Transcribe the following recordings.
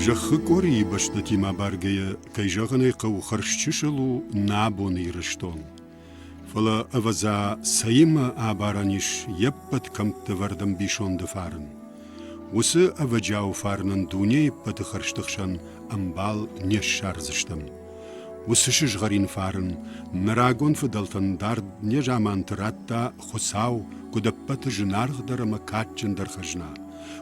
Жахыкори баштати мабаргая кайжаганы кау харшчишалу набоны рыштон. Фала аваза саима абараниш еппат камтты вардам бишонды фарын. Усы аваджау фарнын дуне паты харштықшан амбал нешшарзыштым. Усы шыжгарин фарын нарагон фыдалтан дард нежамантыратта хусау кудаппаты жынарғдарыма катчындар хажна.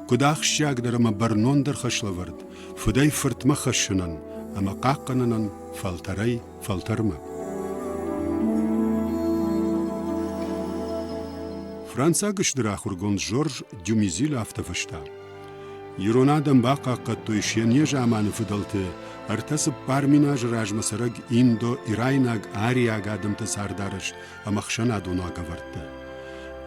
Кудах щагдырыма барнондар хашлавард, фыдай фыртма хашынан, ама қаққанынан фалтарай фалтарма. Франца гыштыра хургон Жорж Дюмизил автофышта. Иронадам бақа қаттойшене жаманы фыдалты, артасы парминаж ражмасырыг Индо-Ирайнаг ариягадымты сардарыш, амақшан адунага вартты.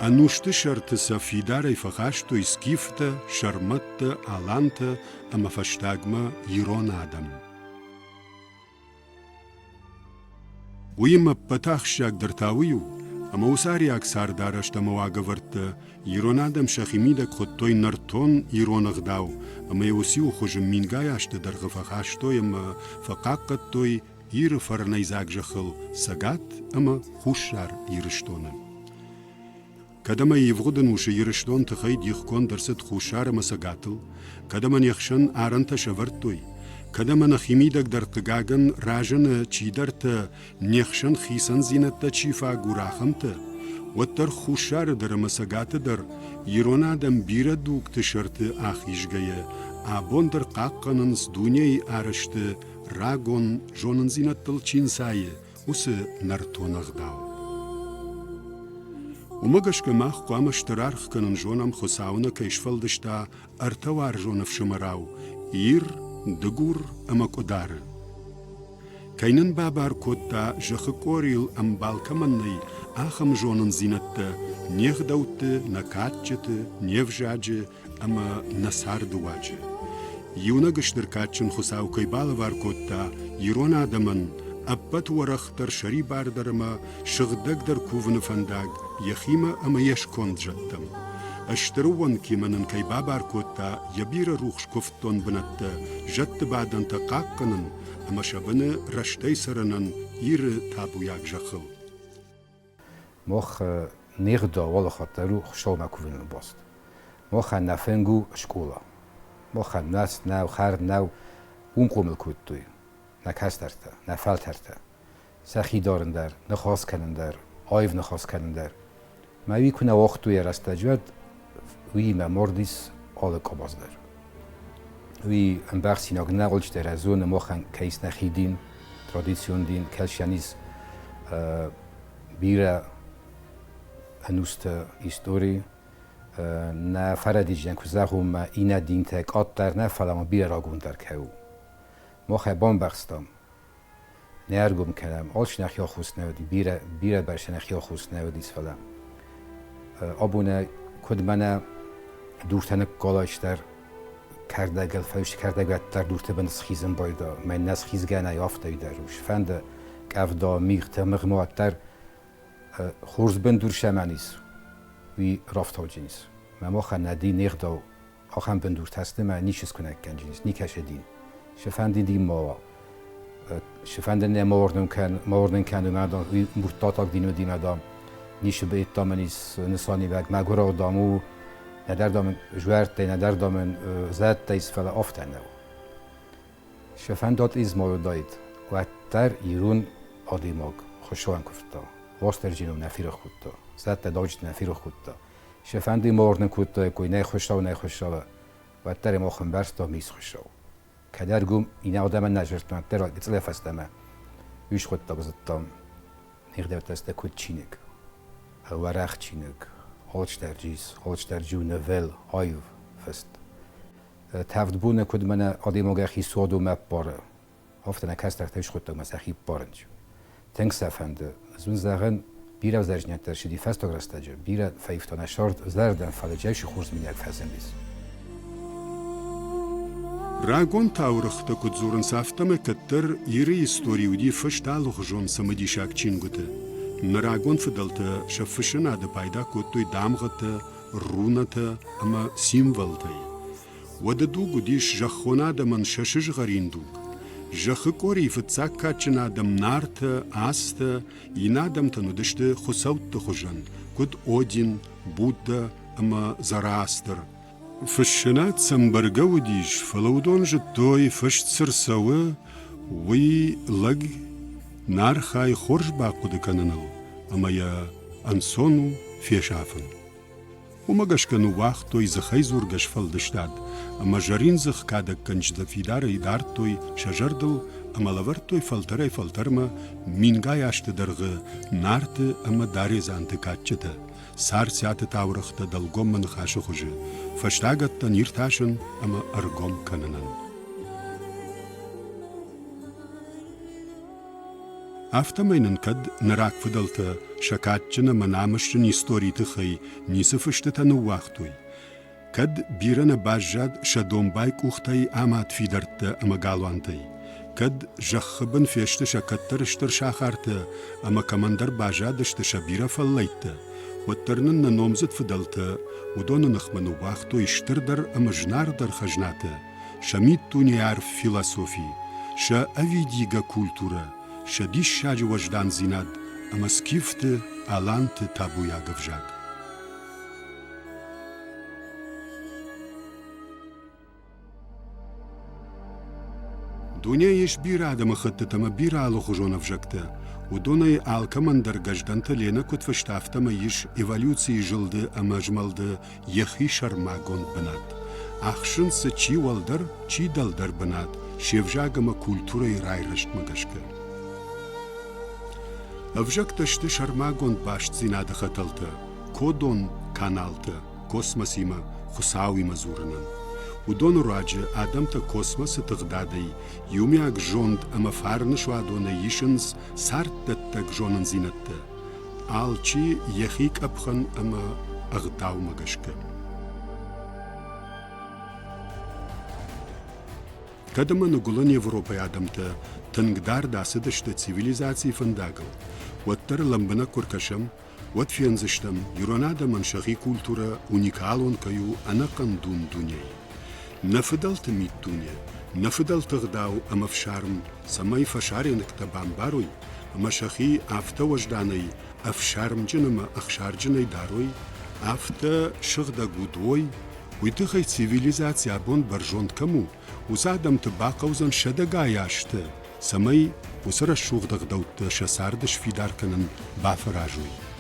Анушты шартыса фидарай фахашто искифта, шарматта, аланта, ама фаштагма Иронадам. Уима патах щагдыртаую, ама усарияк сардараш тамауага вартты, Иронадам шахимидак хоттой нартон Иронагдау, ама еусиу хожым мингаяшты дарғы фахаштой, ама фақаққаттой иры фарнайзак жахыл сагат, ама хушар ирыштоны. Кадама евгудын ушы ирыштон тахай дихкон дарсет хушар ама сагатыл, кадама нехшан аранта шаварттой, кадама нахимидак дарқыгагын ражаны чидарта нехшан хисан зинатта чифа гурахамта, Оттар хушар дар масагаты дар Иронадам бира дугты шарты ахишгая, а бондар қаққанын с дуней арышты рагон жонын зинаттыл чинсайы, усы нартонағдау. Умагашка мах қуамаштырарх канын жонам хосауна кайшфалдышта артавар жонов шымарау, ир, дыгур, амакодары. Кайнын бабар котта жахы корил амбалкаманный ахам жонын зинатты, нех даутты, накатчыты, невжаджы, ама насардуачы. Юна гыштыр катчын хусау кайбалы вар котта, Ирон адамын, аппат варахтар шари бардарыма, шығдагдар кувыны фандаг, яхима ама ешкон жаттым. Аштыруан киманын кайбабар котта, ябира рухш кофтон бынатты, жатты баданта қаққанын, ама шабыны раштай сарынын иры табуяк жахыл. Мох нигда вала хатару шоу макувин бост. Мох нафенгу школа. Мох нас нау хар нау умқомл куттуй. Накастарта, нафалтарта. Сахи дарындар, нахас канындар, айв нахас канындар. Мави куна вақтуй растаджвад وی ممردیس آل کاباز در. وی انبخشی نگنالش در ازون مخن کیس نخیدین، ترادیسیون دین، کلشانیز بیره انوست هیستوری، نه فردی جن کزاهم اینا دین تک آت در نه فلام بیره راگون در کهو. مخه بام بخستم. نرگم کردم. آلش نخیا خوست نودی بیره برش نخیا خوست نودیس فلام. آبونه کد منه دورتن کالاش در کردگل فایش کردگل در دورت بند سخیزم بایدا من نسخیز گنای آفتایی در روش فند کفدا میخت مغمات در خورز بند دور شمانیس وی رفت ها جنیس ما خندی نخدا آخم بند دورت هسته من نیشس کنه کنجنیس نیکش دین شفندی دیم ما شفند نه موردن کن مردان وی مرتاط دینو دیم دام نیش به اتامنیس نسانی وق مگورا دامو ندر دامن جوارت ندر دامن زد تیس فلا آفتن نو شفن داد ایز مالو داید و در ایرون آدیماگ خوشوان کفتا واستر جینو نفیر خودتا زد تداجت نفیر خودتا شفن دی موردن کودتا کوی نه خوشا و در ما خم برستا میز خوشا کدر گم این آدم نجرت من در گتله فستم ویش خودتا بزدتم نقدر تست کود چینک ورق چینک هاچ در جیس هاچ در جو نول آیو فست تفت بونه کد من آدیماگه خی سوادو مپ باره هفته نکست در تایش خودتا مسخی بارنج تنگ سفنده زون زغن بیره زرجنیت در شدی فست آگرسته جا بیره فیفتانه شارد زردن فلجایش خورز مینیک فزن بیز راگون تاورخته کد زورن سافتمه کتر ایری استوریودی فشتالوخ جون سمدی شاک چینگوته نراگون فدلته شفشنا د پیدا کوتوی دامغته رونته اما سیمبولته وددو گودیش جخونا دمن ششش غریندو جخ کوری فتساکا چنا دم نارت آست اینا دم تنودشت خسوت خوشن کد اودین بودا اما زراستر فشنات سمبرگو دیش فلودون جتوی فشت سرسوه وی لگ نار خای خورج باقود کننل اما یا انسونو فیشافن وما گشکنو وقت توی زخی زور گشفل دشتاد اما جرین زخ کادک کنج دفیدار ایدار توی شجردل اما لور توی فلترما مینگای اشت درغ نارت اما داری زانت کاتچته سار سیات تاورخت دلگم من خاش خوشه فشتاگت تا نیر تاشن اما ارگم کننن افتمینن کد نراک فدلتا شکاتچن منامشن استوری تخی نیس فشتتنو وقتوی کد بیرن باجاد شدوم بایک اختای آماد فیدرت اما گالوانتی کد جخبن فیشت شکترشتر شاخارت اما کماندر باجادشت شبیره فلیت و ترنن نومزد فدلتا و دون نخمنو وقتوی شتر در اما جنار در خجنات شمید تونیار فیلسوفی شا اویدیگا کولتورا شدیش شاج وجدان زیناد اما سکیفت آلانت تابویا گفجاگ دنیایش بیر آدم خطت اما بیر آلو خوشون افجاگتا و دونای آلکمان در گجدانت لینا کت فشتافتا ما یش ایوالیوسی جلده اما جمالده یخی شرماگوند بناد اخشن سه چی والدر چی دلدر بناد شیفجاگ اما کولتورای رای رشت مگشکه افجاگتشت شرماگوند باشت زیناد خطلتا کودون کانالتا کosmosیما خساوی مزورنن و دون راجه آدم تا کosmos تغدادی یومیاگ جوند اما فارنش وادونه یشنز سارت دتگ جونن زینته آلچی یخیک ابخن اما اغداو مگشکه کدمن گلن یوروپای آدم تا تنگدار داسدشت цивилизации فنداگل و تر لمبنا کرکشم و تفینزشتم یرونادا منشقی کولتورا اونیکالون کیو انقن دون دنیای نفدلت ميت دنيا نفدلت غداو اما فشارم سماي فشارينك تبامباروي اما شخي افتا وجداني افشارم جنما اخشار جني داروي افتا شغدا گودوي ويتخي цивилизация بون برجوند كمو وزادم تباقوزن شدقا ياشتا سماي وسر الشغدا غدوت شساردش في داركنن بافراجوي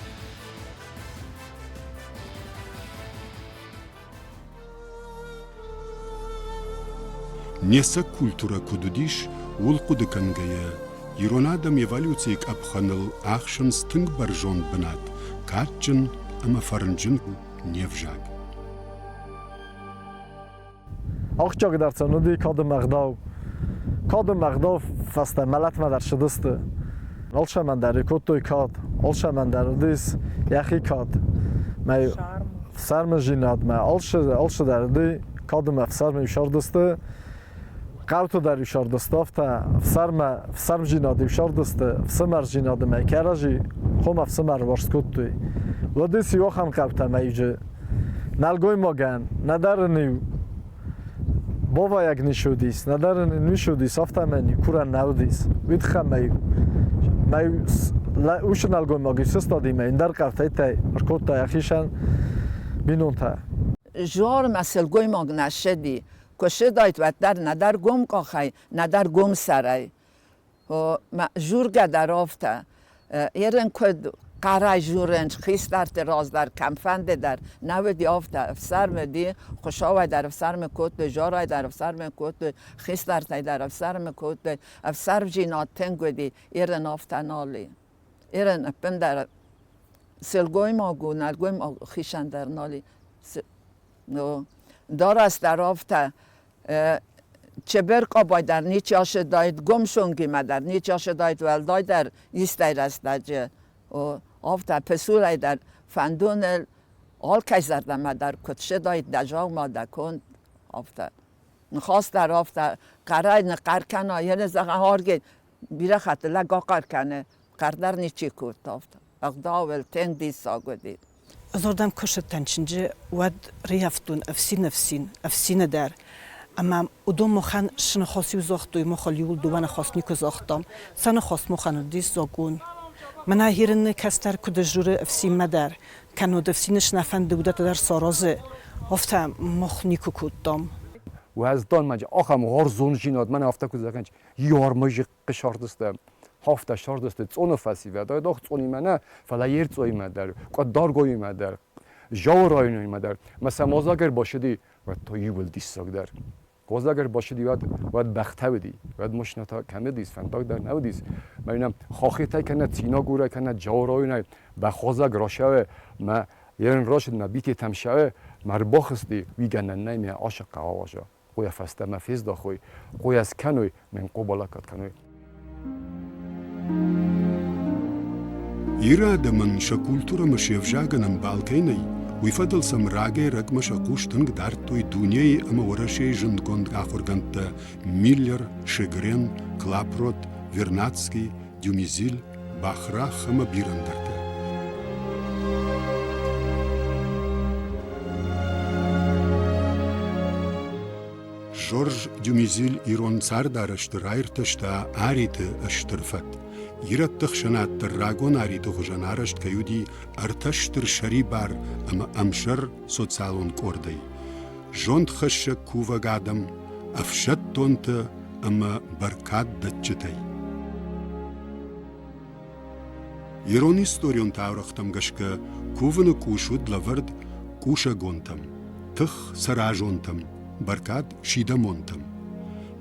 Неса культура кудудиш ул кудыкангая. Иронадам эволюцик абханыл ахшын стынг баржон бынат. Катчын ама фарынжын невжаг. Ахчаг дар цануди кадым магдав фаста малат мадар шудысты. Алша мандар коттой кад, алша мандар дис яхи кад. Май сарм жинад ма алша дар ди кадым афсарм шардысты. قوتو در ایشار دستافتا فسرم جینادی ایشار دسته فسمر جیناده می کراجی خوم فسمر وارسکوت توی و دیسی وخم قوتا میجه نلگوی ماگن ندارنی بابا یک نشودیس ندارنی نشودیس افتا منی کورن نودیس وید خم می اوش نلگوی ماگی سستادی می در قوتا تای ارکوت تای اخیشن بینون تا جوار مسئل گوی ماگ نشدی کشه دایت و ندر گم کاخی ندر گم سرای و جور گدر آفته ایرن کد قرای جورنج خیستر راز در کمفند در نودی آفته افسر مدی خوشاوی در افسر مکوت جارای در افسر مکوت خیستر تای در افسر مکوت افسر جینات تنگودی ایرن آفته نالی ایرن اپن در سلگوی ماگو نلگوی ما خیشن در نالی دار است در آفته چه برقا باید در نیچه آشه داید گم شونگی مدر نیچه آشه داید ولدای در ایستای رستجه و آفته پسولای در فندون آل کشزرده مدر کتشه داید دجاغ ماده کند آفته نخواست در آفته قرای نقر کنه یه نزاق هارگی بیره خطه لگا قر کنه قردر نیچی کرد آفته اقدا اول تنگ دید ساگو دید زردم کشتن چنجه ود ریافتون افسین در اما ادوم مخن شن خاصی زاختوی مخالیول دوباره خاصنی که زاختم سن خاص مخن دیس زاگون من هیرن کستر کدجور افسین مدر کنو دفسینش نفند بودت در سارازه هفتم مخنی که کودم و از دان مجا آخام هر زون جیناد من هفته که زکنج یار مجی قشاردستم هفته شاردست زون فسی و دای داخت زونی منه فلایر زوی مدر قدار گوی مدر جاورای مدر مثلا مازاگر باشدی و تو یول دیساگ در مازاگر باشدی ود بخته بدی ود مشنتا کنه دیس فنداگ در نودیس منم خاخی تا کنه تینا گوره کنه جاورای نه به خوزاگ راشه ما یرن راشد نبیتی تمشه مرباخستی ویگنن نمی عاشق قواجا قوی فسته مفیز داخوی قوی از کنوی من قبالکت کنوی إيرا دمن شكولتورا مشيفجاغنن بالكيني ويفضل سمراغي رقم شاقوشتنگ دارتوي دونيي اما ورشي جندگوند غاخورگنت ميلر، شگرين، كلابروت، فيرناتسكي، ديوميزيل، باخراخ اما بيرندرت. جورج ديوميزيل إيرون ساردار اشتراير تشتا آريت اشترفت. يرت تخشنات تراغون آريت خجنارشت كيودي ارتشتر شريبار اما امشر سوتسالون كوردي. جوند خشك كوفا قادم افشت تونت اما بركات دتشتي. إيرون استوريون تاورختم غشك كوفن كوشود لورد كوشا گونتم. تخ سراجونتم. بركات شيدمونتم.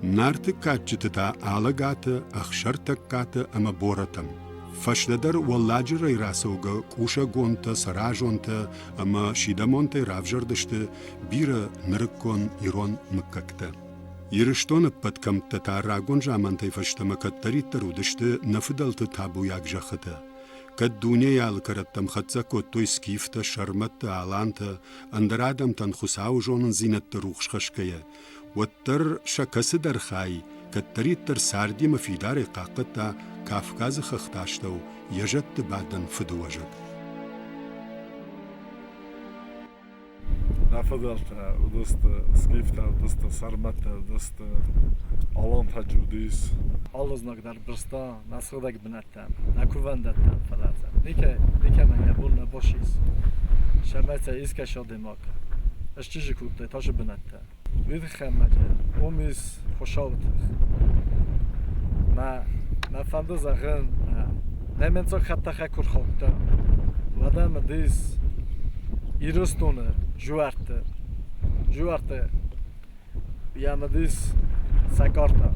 نارتك كاتشتتا آلغاتا اخشرتك كاتا اما بورتم. فشددر واللاجر راسوغا كوشا گونتا سراجونتا اما شيدمونتا رافجردشت بيرا نركون إيرون مككتا. يرشتون پتكم تتا راغون جامانتا فشتمكتري ترودشت نفدلت تابو ياك جختا. كد دنيا الكرتم خدزا كوتوي سكيفتا شرمتا آلانتا اندرادم تنخساو جونن زينت تروخش خشكيا وتر شكس در خاي كتريت تر ساردي مفيدار قاقتا كافكاز خختاشتو يجت بعدن فدوجت نفدلتا ودست سكيفتا ودست سرمتا ودست آلانتا جوديس Alıznak dar brsta, nasıdak binettem, nakuvendettem falatem. Nike men yabul ne boşiz. Şemete iske şadimak. Eşçici kutte taşı binette. Vid xemmece, omiz xoşavtıq. Ma fandı zağın, ne mençak hatta xekur xalqta. Vadam diz iristonu juarte. Yamadiz sakarta.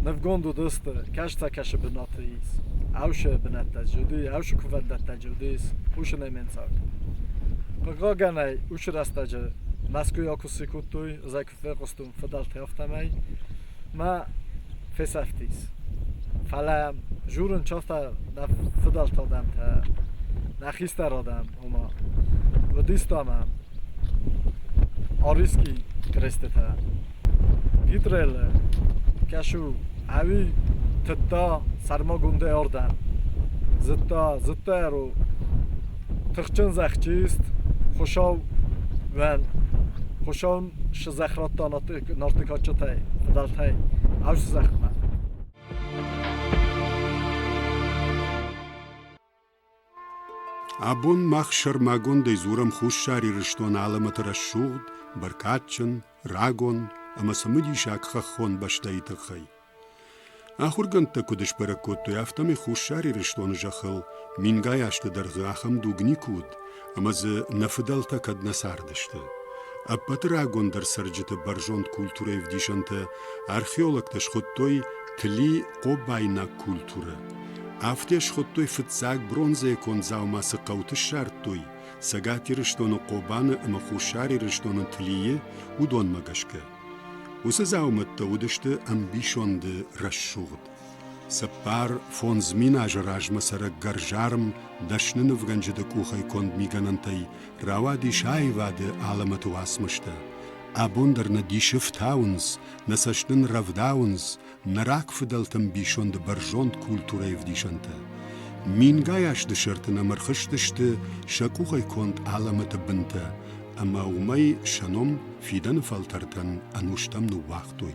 نفگاندو دست کش بناتیس اوش بنات جدی اوش کوفندت جدیس اوش نمی‌ساق قاگنای اوش راستاج مسکو یاکوسی کوتوی زاکفه قستم فدال تافتمای ما فسافتیس فلا جورن چافتا فدال تادم تا نخیستر آدم اما و دیستم آریسکی کرسته تا گیترل کشو اوی تتا سرما گونده آردن زتا رو تخچن زخچیست خوشاون شزخرات تا نارتکاچه تای فدال تای اوش زخمه ابون مخشر ماگون دی زورم خوش شاری رشتون عالمت رشود برکاتچن راگون اما سمدی شاک خون باشتایی تخی. آخرگن تکودش برکوت تو یافتم خوششاری رشتون جخل مینگای اشت در غاخم دوگنی کود اما ز نفدل تکد نساردشته. ابت راگون در سرجت برجوند کولتوره ودیشنت آرخیولوگ تش خودتوی تلی قباینا کولتوره. آفتیش خودتوی فتزاگ برونزه کن زاوماس قوتش شرطوی. سگاتی رشتون قبان اما خوششاری رشتون تلیه و دون مگشکه. وسزاومت تودشت امبیشوند رشود. سپار فون زمین آجراج مسر گرجارم دشنن وگنجد کوخی کند میگننتی راوادی شای واد عالمت واسمشته. ابوندر ندیشفت هاونز نسشتن رفداونز نراک فدلتم بیشوند برجوند کولتوره ودیشنته. مين جايش دشرتنا مرخشتشت شاكوغي كونت علامة بنتا أما ومي شنوم في دن فلترتن أنوشتم نواختوي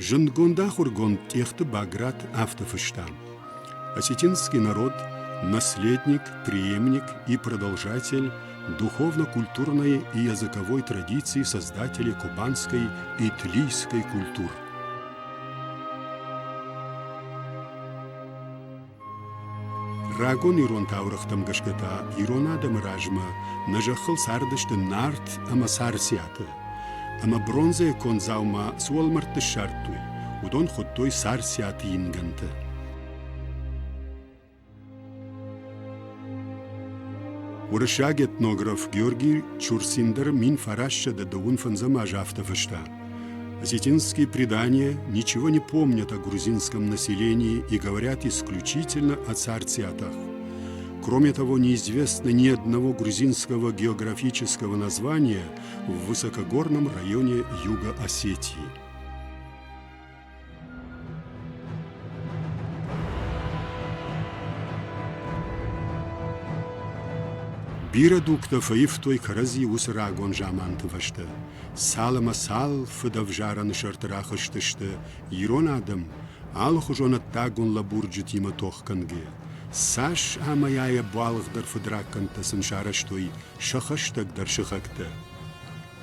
جند гондахур гонд техты Баграт автофыштам. Осетинский народ – наследник, преемник и продолжатель духовно-культурной и языковой традиции создателей кубанской и тлийской культур. Рагон Ирон Таурахтам Гашката, Ирона Дамражма, Нажахал Сардышты Нарт Амасарсията. Ама бронза конзаума суалмарты шартуй, удон хоттой сарсиат инганта. Урашаг этнограф Георгий Чурсиндер мин фарашша да даун фанзама жафтафашта. Осетинские предания ничего не помнят о грузинском населении и говорят исключительно о царсиатах. Кроме того, неизвестно ни одного грузинского географического названия в высокогорном районе Юга Осетии. Бирадукта фаифтой карази усрагон жамантывашта. Салама сал фыдавжаран шартырахыштышты. Ирон адам, алхужона тагун лабурджит има тохканге. Саш амаяя балғдар фыдракканта сыншараштой шахаштагдар шахакта.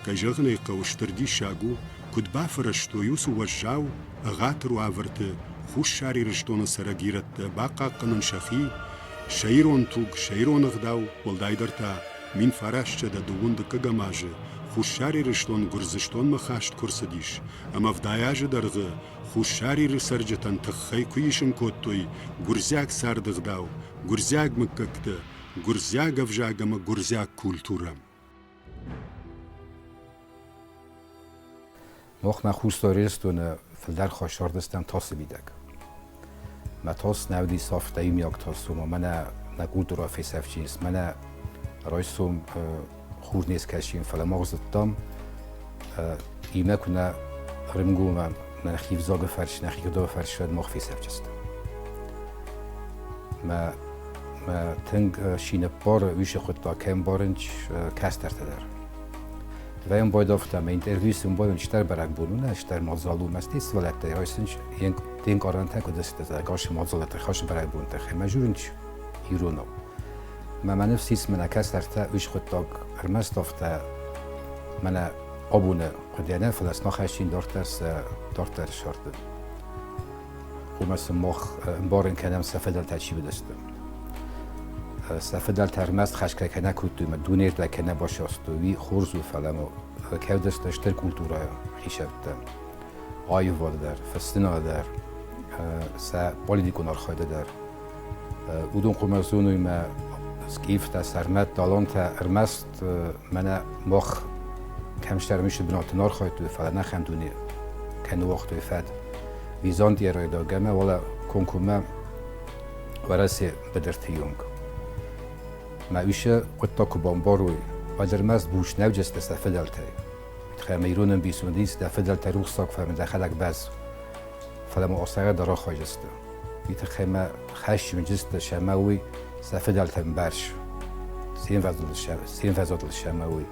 Кажығынай қауыштырди шагу, кудба фыраштой усу важжау, ағатыру авырты, хуш шарирыштоны сарагиратты, бақаққынын шахи, шайрон туг, шайрон ағдау, олдайдарта, мин фарашча да дугунды кагамажы, хуш шарирыштон гурзыштон махашт курсадиш, ама вдаяжы дарғы, хушари сарджатан тахай куишин коттой, гурзяк сардыгдау, гурзяк мыккакты, гурзяк авжагама гурзяк культура. Мох ма хустористуна филдар хошардастан тасы бидак. Ма тас навди сафта имяк тасума, мана на культура фесавчис, мана райсум хурнес кашин фаламагзаттам, имакуна римгума نخيف زاغ فرش نخيف دو فرش شد مخفي سفجست ما تنگ شين بار ويش خود تا كم بارنج كاستر تدر ويم باید افتم اینترویوس باید اشتر برگ بودن اشتر مازالو مستیس ولت یایسنج ین تین کاران تک دست از گاش مازالت خاش برگ بودن تخه مجورنج ایرونو ما نفسیس من کاستر تا ویش خود تا ارمست افته من آبونه قدیانه فلس نخشین دارتر شرط. خمس مخ بارن کنم سفدال تجی بدستم. سفدال ترمست خشک کنه کودی مدونیر در کنه باشست وی خورزو فلمو کودست اشتر کلتورا خیشتم. آیوار در فستنا در سه پالیدیکونار خواهد در. اودون خمسونوی ما سکیفت سرمت دالانت ارمست من مخ کمشتر میشه بنات نار خواهد تو فعلا نخندونی کنه وقت فد ویزان دیرای داگمه ولی کنکومه ورسی بدرتیونگ ما ایشه قطع کبان باروی ادرمز بوش نوجست استفدالتی خیلی میرونم بیسوندیست استفدالتی روح ساق فهم داخلك باز فعلا مؤسسه دارا خواهجست بیت خیلی خش منجست شماوی استفدالتی برش سین فضل شماوی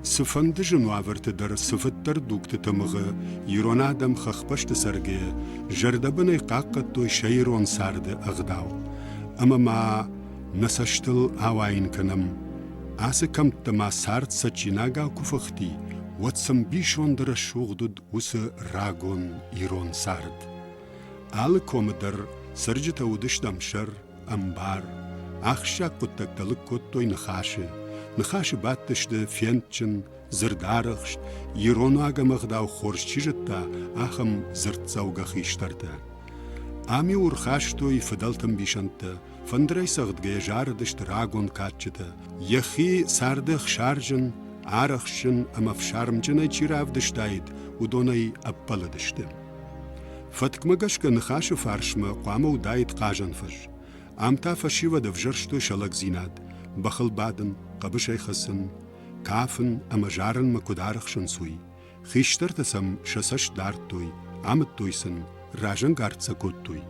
سفندجن وعورت در سفتر دوکت تمغه ایران آدم خخپشت سرگه جردبن قاقت توی شیرون سرد اغداو اما ما نسشتل آواین کنم آس کم تما سرد سچیناگا کفختی واتسم بیشون در شوغدد وس راگون ایران سرد آل کوم در سرجت ودشتم شر امبار اخشا قطک دلک کت توی نخاشه باتشده فینچن زردارخشت ایرانو آگا مغداو خورشچیجتا آخم زردزاوگا خیشترتا آمی ورخاشتوی فدالتم بیشنتا فندرای سغدگه جاردشت راگون کاتچتا یخی ساردخ شارجن آرخشن اما فشارمجنای چیراودشتاید ودونای اپالدشتا فتکمگشکا نخاشه فارشما قوامو داید قاجن فش آمتا فشیو دفجرشتو شلق زیناد بخل بادن قبشای خسن kafin ama jaren me kodarachschen sui. Gister tesam shasash dartui, amet tuisen, rajan gartsa kottui.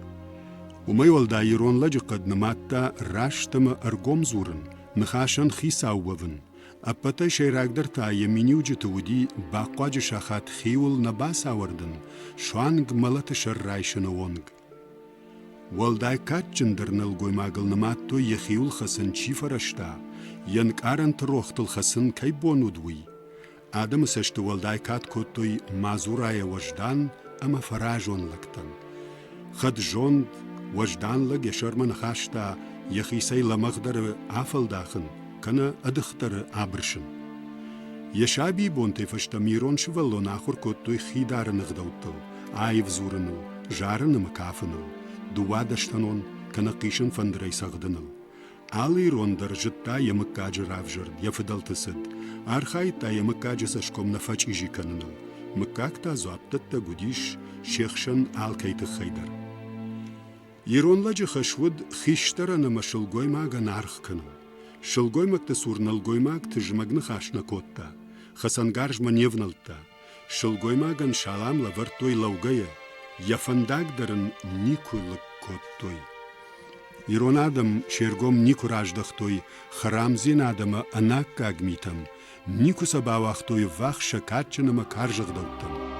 ومي والدا يرون لجي قد نماتا راشتما أرقوم زورن نخاشن خيساو وفن أبتا شيراك درتا يمينيو جتودي باقواج شاخات خيول نباسا وردن شوانگ ملت شررايشن وونگ والداي كاتجن درنل گوي ماغل نماتو يخيول خسن چي فرشتا ينك آرن تروخت الخسن كي بونودوي آدم سشت والداي كات كوتوي مازوراي وجدان أما فراجون لكتن خد جوند وجدان لگ يشرمن خاشتا يخيسي لمغدر عفل داخن كنا أدختر عبرشن يشابي بونتي فشتميرون شولو ناخر كوتوي خيدار نغدوتل عايف زورنل جارن مكافنل دوادشتنون كنا قيشن فندري سغدنل آلي روندر جتا يمكاج رافجرد يفدل تسد آرخاي تا يمكاج سشكم نفاج إجي كننل مكاكتا زوابتتا قديش شيخشن آل كيت خيدر يرون لجي خشود خيشتر نما شلگوي ماغا نارخ كنل شلگوي مك تسورنل گوي ماغ تجمغن خاشنا كوتا خسنگارج منيفنلتا شلگوي ماغن شالام لورتوي لوغايا يفنداغ درن نيكو لكوتوي يرون آدم شيرگوم نيكو راجدختوي خرامزين آدم اناك كاغميتم نيكو سباواختوي واخ شكاتشنما كارجغدوتم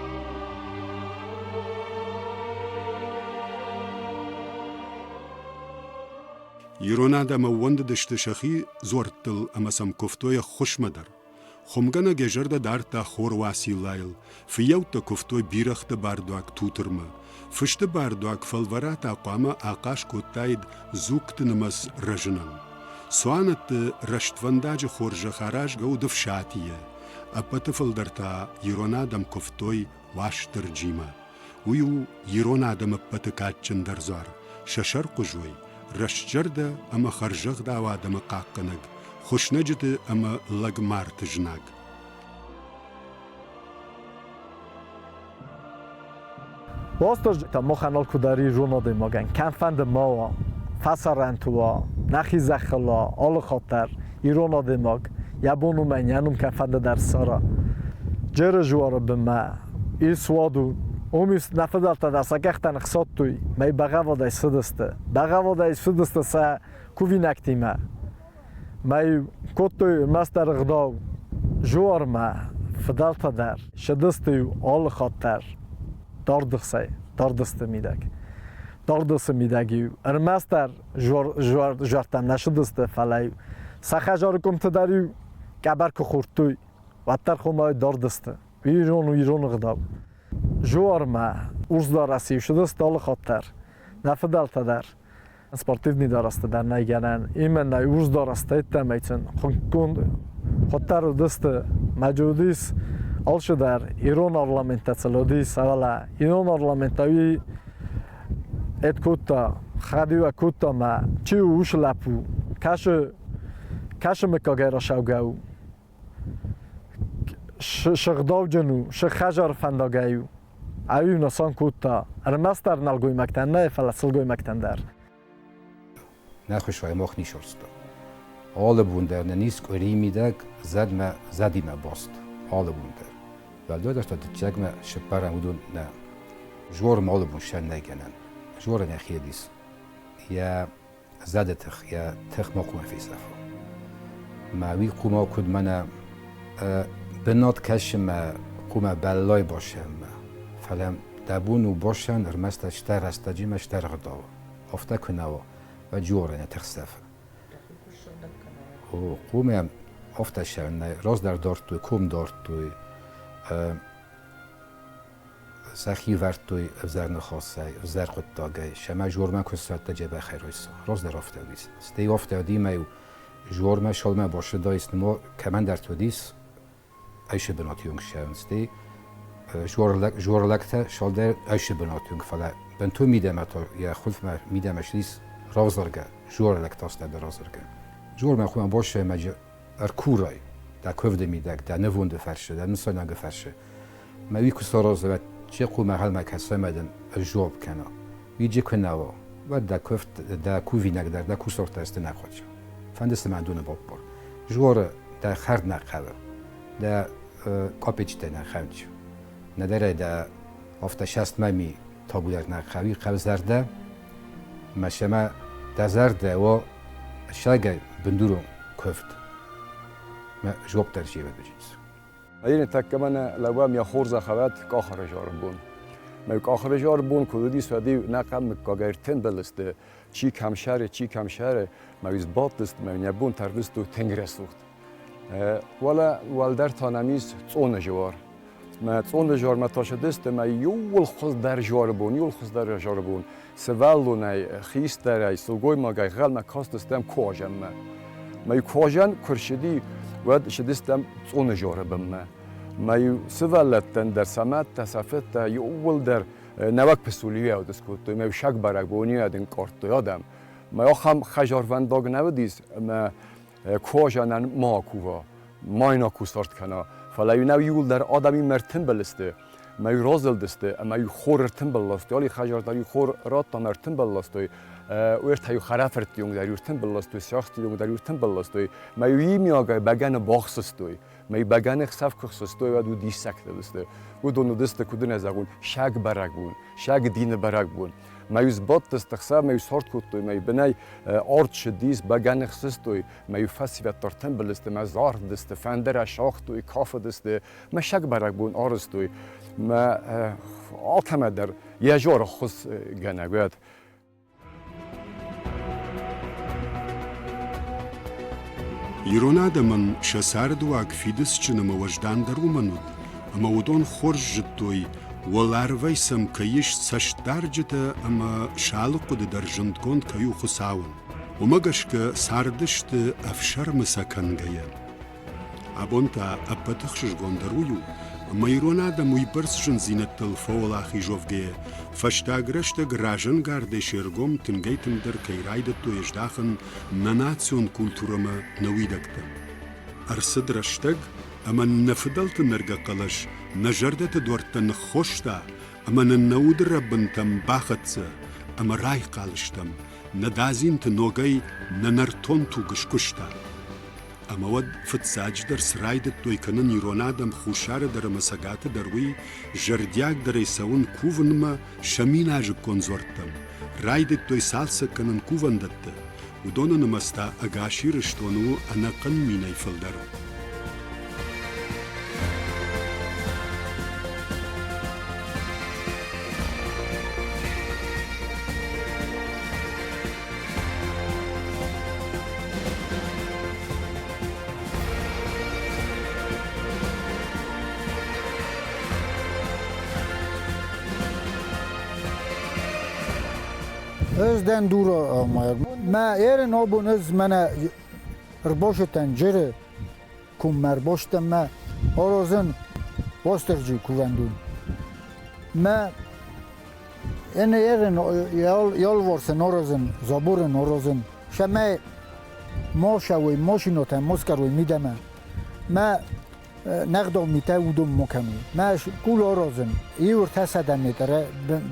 يرونا دا موند دشت شخي زورتل اما سم كفتوي خوش مدر خمگنا گجرد دارتا خور واسی لایل فيوتا كفتوي بيرخت باردواك توترما فشت باردواك فالورات اقواما آقاش كوتايد زوكت نمس رجنل سوانت رشت ونداج خورج خراج گو دفشاتيه اپت فلدرتا يرونا دم كفتوي واشتر جيما ويو يرونا دم اپت كاتچن درزار ششر قجوي رشجرده اما خرجغ دا وادم قاقنگ خوشنجد اما لگمار تجناگ واستج تا مخنال کوداری رونا دی ماگن کنفند ماوا فسرنتوا نخی زخلا آل خاطر ایرونا دی ماگ یبونو من ینوم کنفند در سارا جر جوار بما ای سوادو اومیس نفدال تا دستا گختن اقصاد توی می بغا دای سدسته سا کووی نکتیمه می کتوی مستر غداو جوار ما فدال تا در شدسته آل خاطر داردسته میدگ داردسته میدگی ارمستر جوارتم نشدسته فلای سخجار کم تدریو کبر که خورتوی واتر خمای داردسته ایرون غداو جوار ما ارزدار رسیو شدست آل خاطر نفدال تا در سپورتیونی دارسته در نگرن ایمن نای ارزدار است ایتم ایتن خاطر دست مجودیس آلش در ایران آرلامنت تسلودیس اولا ایران آرلامنتاوی ات کوتا خدیو کوتا ما چی وش لپو کاش مکاگر شاوگاو شغداو جنو شخجار فنداگایو اوی نسان کوتا ارمستر نلگوی مکتن نه فلسلگوی مکتن در نخوش وای مخ نیشورست آل بوندر ننیس کوری میدگ زدی ما باست آل بوندر ولی داشت تجگ ما شپرم بودون نه جور مال بون شن نگنن جور نخیه دیس یا زده تخ یا تخ مقوم فی صفا معوی قوما کد من بنات کشم قوم بلای باشم فلم دبونو باشن ارمست اشتر استجیم اشتر غداو افته کنوا و جوره نتخصفه و قوم افته شن راز در دارت توی کم دارت توی زخی ورد توی افزر نخواسته افزر قد داگه شما جورمه کسات تجبه خیرویسا راز در افته دیست ستی افته دیمه و جورمه شالمه باشه دایست نمو کمن در تو دیست ایشه بناتیونگ شونستی جورلکته شال در ایشه بناتیونگ فلا بنتو میدم تا یا خلف میدمش دیست رازرگه جورلکت است در رازرگه جورمه خوام باشه مجه ارکورای در کوفده میدک در نوونده فرشه در نسانگه فرشه موی کسا رازه و چه قومه حل مکسه مدن جواب کنه ویجه کنه و در کوفت در کووی نگدر در کسا رتست نخواهد فندست من دونه باب بار جوار در خرد نقبه ده کاپیچ ده نخوچ نداره ده افت شست ممی تابو در نخوی قبض درده مشما دزرده و شاگه بندورو کفت ما جواب ترجیح بجیز این تکمن لبام یا خورز خوات کاخر جارم بون ما کاخر جار بون کودی سودی نقم کاگرتن بلسته چی کم شهر ما ویز باتست ما نبون تردست و تنگره سوخت ولا والدر تانمیز صون جوار ما صون جوار ما تاشدست ما یول خود در جوار بون سوالو نه خیست در سوگوی ما گای غل ما کاستستم کواجم ما کواجن کرشدی ود شدستم صون جوار بم ما سوالتن در سمت تصفت یول در نوک پسولیه و دسکوت ما شک برگ بونی ادن کارت یادم ما هم خجاروند داغ نودیس ما کواجنن ما کووا ما اینا کوسارت کنا فلای نو یول در آدمی مرتن بلسته ما رازل دسته ما خور تنبل لاست ولی خجار داری خور رات تا مرتن بلستوی وقت هیو خرافت یونگ داری تنبل لاستوی سیاست یونگ داری تنبل لاستوی ما یی میاگه بگن باخستوی ما بگن خسف کخستوی و دو دیسکت دسته و دو ندسته کدن از اون شگ برگ بون شگ دین برگ بون ما یوز بات دستخساب ما یوز هارد کتوی ما بنای آرد شدیس بگن خستوی ما یو فسیوت ترتن بلسته ما زار دسته فندر شاختوی کاف دسته ما شگ برگ بون آرستوی ما آتمه در یه جور خص گنگوید ایرونا دمن شسارد واق فیدس چنم وجدان درو منود اما ودون خورج جدوی ولار ویسم کیش سشتار جتا اما شالق د در جند کند کیو خساون ومگش که ساردشت افشار مسکن گیا ابونتا ابتخشش گندرویو اما ایرونا دموی برسشن زینت تلفول آخی جوفگه فشتاگرشت گراجن گارده شرگم تنگیتم در کیراید تویش داخن نناتسیون کولتورما نویدکتا ارسد رشتگ اما نفدلت نرگا قلش نجردت دورتن خوشتا اما ننود ربنتم باختسا اما رای قالشتم ندازین تنوگی ننرتون تو گشکشتا اما ود فتساج در سرایدت توی کنن ایرونادم خوشار در مساقات دروی جردیاگ در ایساون کوونما شمین آج کنزورتم رایدت توی سالسا کنن کووندت و دونن مستا اگاشی رشتونو انقن مینای فلدرو از دن دور آماید ما ایرن آبون از من رباشتن جره کم مرباشتم ما آرازن واسترجی کووندون ما این ایرن یال ورسن آرازن زابورن آرازن شما ما شوی ماشیناتن مسکروی میدم ما نقدام میته ودم مکمی ما کول آرازن ایور تسدن میتره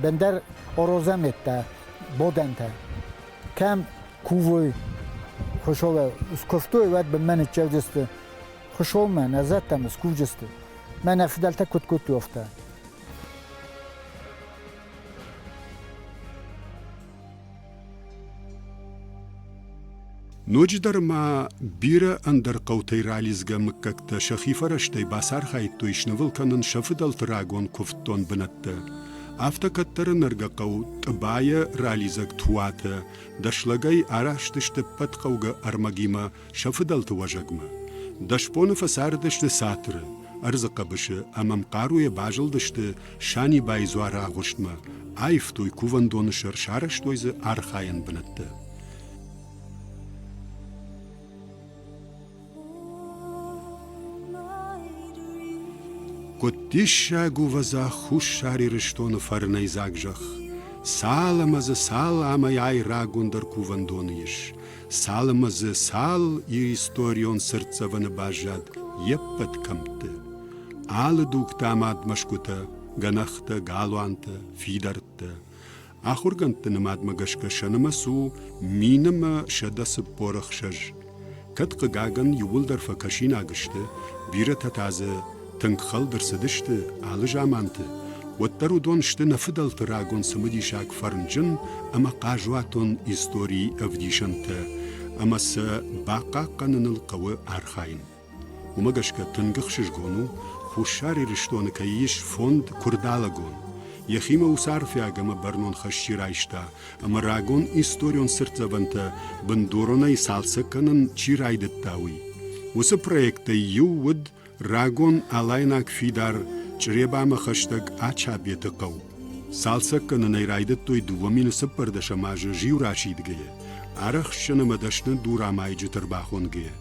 بندر آرازن میته بودنته کم کووی خوشحال اسکفتوی ود به من چه جسته خوشحال من ازتم اسکو جسته من افدالته کت افته نوجدر ما بیره اندر قوتی رالیزگا مککتا شخیفه رشتی باسار خواهید تویش نول کنن شفدال تراغون کفتون بنده افتا کتر نرگا قو تبایا رالیزگ تواتا دشلگای آراشتشت پت قوگا ارمگیما شفدال توجگما دشپون فساردشت ساتر ارزقا بشه امام قاروی باجل دشت شانی بایزوار آغشتما آیف توی کووندون شرشارش تویز آرخاین بنده Котиша гуваза хушари рештон фарнайзагжах. Саламазы сал амай рагундар кувандоныш. Саламазы сал и историон сердцеваны бажад еппет камты. Алы дуктамад машкута, ганахта, галуанта, фидарта. Ахурганты намад магашка шанамасу, минама шадасы порахшаж. کت قگاگن یول در فکشین آگشته بیرت تازه تنگ خال در سدشته آل جامانته وترو دونشته نفدلت راگون سمدی شاک فرنجن اما قاجواتون استوری افدیشنته اما س باقا قنن القوى ارخاين ومگشکه تنگخشش گونو خوشاری رشتون کیش فوند کردالگون یخیم و صرف یاگم برنون خشی رایشتا اما راگون استوریون سرتزونته بندورونای سالسکنن چی رایدت تاوی وس پروژه یود راگون آلایناک فیدار چریبام خشتگ آچا بیت قو سالسکنن رایدت توی دومین سپردش ماج جیو راشیدگیه آرخشن مدشن دورامای جتر باخونگیه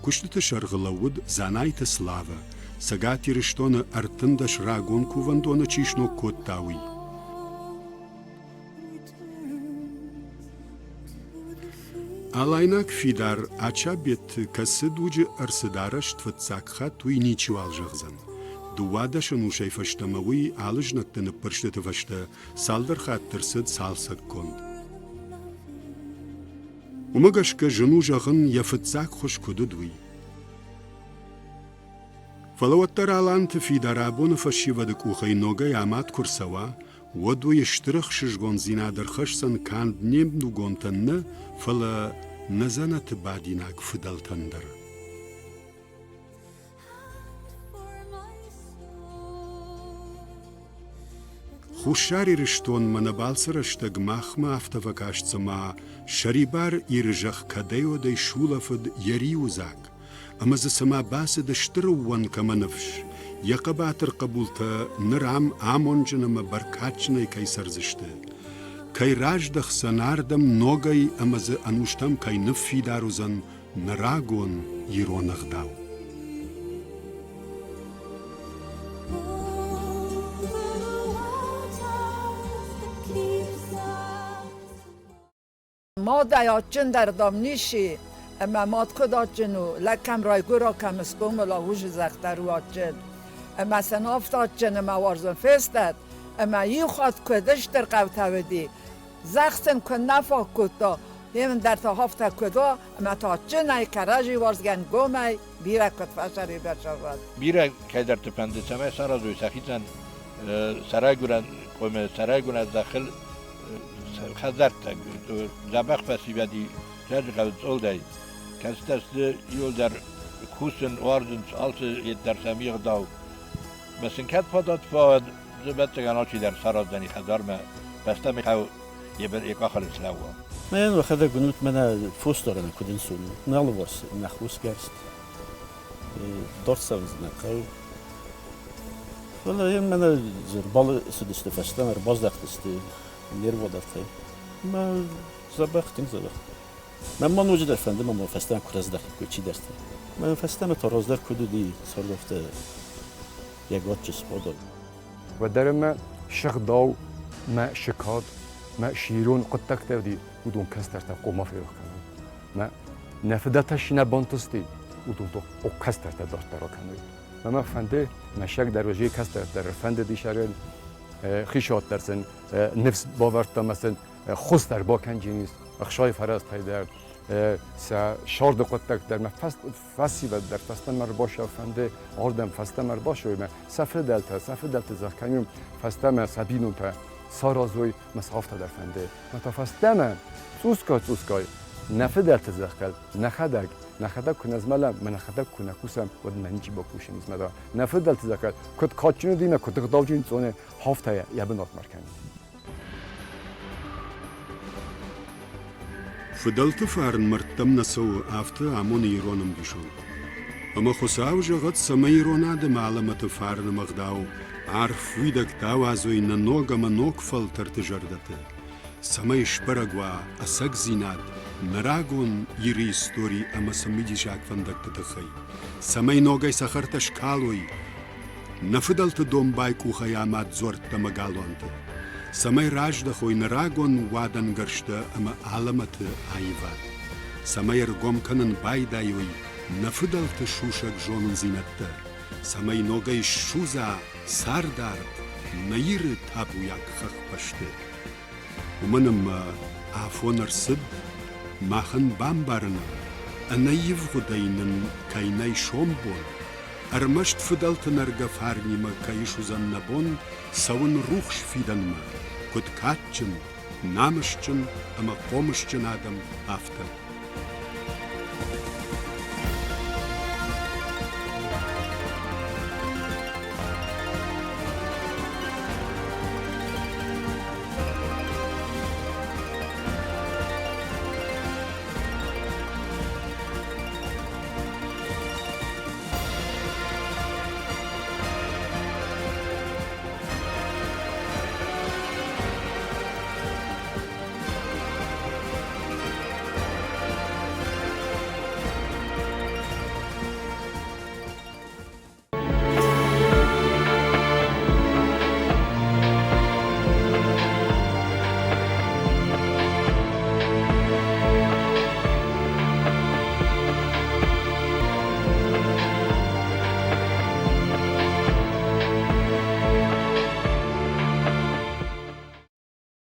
کشتت شرغلود زانایت سلاوه سگاتی رشتون ارتندش راگون کووندون چیشنو کود تاوی آلایناک فیدار آچا بیت کس دوج ارسدارش تفتساکخا توی نیچوال جغزن دوادش نوشای فشتموی آلج نکتن پرشت فشته سالدر خاطر سد سالسک کند ومگش که جنو جغن یفتساک خوش کدودوی فلوتر آلانت فیدارابون فشی ودک اوخی نوگای آماد کرسوا ودو یشترخ ششگون زینا در خشسن کاند نیم دو گونتن نه فلا نزنت بادیناک فدلتن در خوشاری رشتون من بالسرشتگ مخما افتفکاشت ما شریبار ایرجخ کدیو دی شولفد یریوزاک اما ز سما باس دشتروان کمنفش یقباتر قبولتا نرام آمونجنم برکاچنی کی سرزشته کی راجدخ سناردم نوگای اما ز انوشتم کی نفی داروزن نراگون یرونغ داو ما دیاچن در دام نیشی اما مات کداچنو لکم رای گورا کم اسکوم لاوش زختر واچن اما سنافت آچن اما وارزن فستد اما یه خواهد کدش در قوتا ودی زختن کن نفا کتا همین در تا هفته کدا اما تا چه نای کراجی وارزگن گومی بیره کد فشاری بشود بیره که در تپنده سمه سر از روی سخیزن سرای گونه داخل خزرت زبخ فسی بدی جد قوت اولدی کسی دست یول در کوسن واردن آلت در سمیغ داو مثل کت پادات فاد زبط گناچی در سراز دنی خزار ما بسته میخواو یک آخر اسلاوا من وخدا گنوت من فوس دارن کدین سونی نالو واس نخوس گرست دارت سوز نکاو ولی من زربال سدست فستم باز دختست نرو دخته ما زبختیم زبخت من نوجد افندم اما فستم کرز دخت کوچی دست من فستم تا رازدار کدودی سال گفته یکات چیز پادر و در ما شخ داو ما شکاد ما شیرون قد تکتر دی ودون کستر تا قوما فیرخ کنم ما نفدتش نبانتستی ودون تو او کستر تا داشت را کنم ما فنده ما شک در وجه کستر در فنده دیشارن خیشات درسن نفس باورتا مثلا خوست در با کنجینیز اخشای فراز تایدر شارد قطک در ما فسی و در فستن مر باشه فنده آردم فستن مر باشه ما سفر دلتا زخکنیم فستن سبینون تا سارازوی مسافت در فنده ما تا فستن سوسکای نفر دلتا زخکل نخدک کن از ملا من نخدک کنه کوسم و منیچی با کوشم از ملا نفر دلتا زخکل کد کاتچینو دیمه کد قداوچین زونه هفته یابنات مرکنی فدلت فارن مرتم نسو آفته آمون ایرانم بیشون اما خساو جغت سما ایراناد معلمت فارن مغداو عارف ویدک داوازوی ننوگم نوک فلتر تجردته سما اشپرگوا اسک زیناد نراگون یری استوری اما سمیدی جاک فندکت تخی سما نوگای سخر تشکالوی نفدلت دوم بایکو خیامات زورت مگالوانته سمای راج دخوی نراگون وادن گرشته اما علامت آیواد سمای رگم کنن بایدایوی نفدلت شوشک جونن زینته سمای نوگای شوزا ساردارد نیر تابویاک خخ پشته و منم آفون ارسد ماخن بامبارن Anaiv Hudainen kainai Schombon, Armasht Fidalten Argafarnima Kaishuzan Nabon, Saun Ruchsch Fidanma, Kut Katchen, Namischen, ama Komischen Adam after.